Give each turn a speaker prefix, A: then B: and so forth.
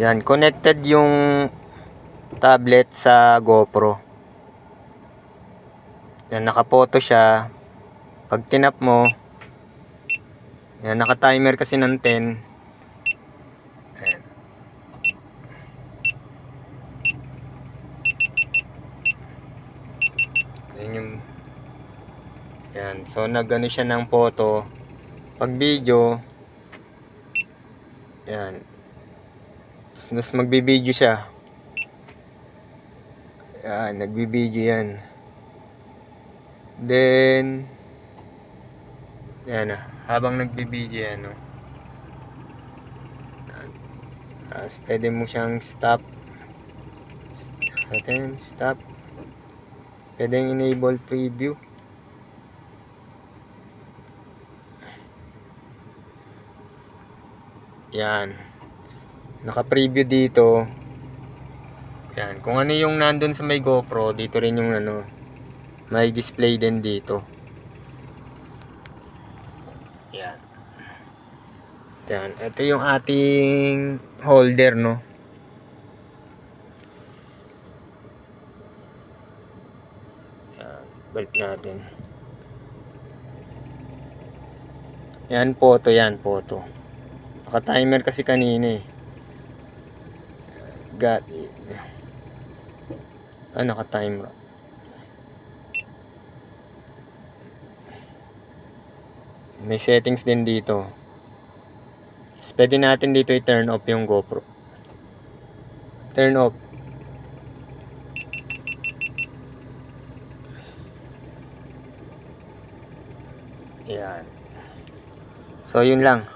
A: Yan, connected yung tablet sa GoPro. Yan, nakapoto siya. Pag tinap mo, yan, naka-timer kasi ng 10. Ayan. Yan yung, yan, so nag-ano siya ng photo. Pag video, yan, mas magbibideo siya. Yan, nagbibideo yan. Then, yan, habang nagbibideo yan, no? Pwede mo siyang stop. Stop. Pwedeng enable preview. Yan. Naka-preview dito. Yan. Kung ano yung nandun sa may GoPro, dito rin yung ano, may display din dito. Yan. Yan. Ito yung ating holder, no? Yan. Balik natin. Yan, photo yan, photo. Naka-timer kasi kanina eh. Got it. Naka-timer. May settings din dito. Pwede natin dito i-turn off yung GoPro. Turn off. Yan. So, yun lang.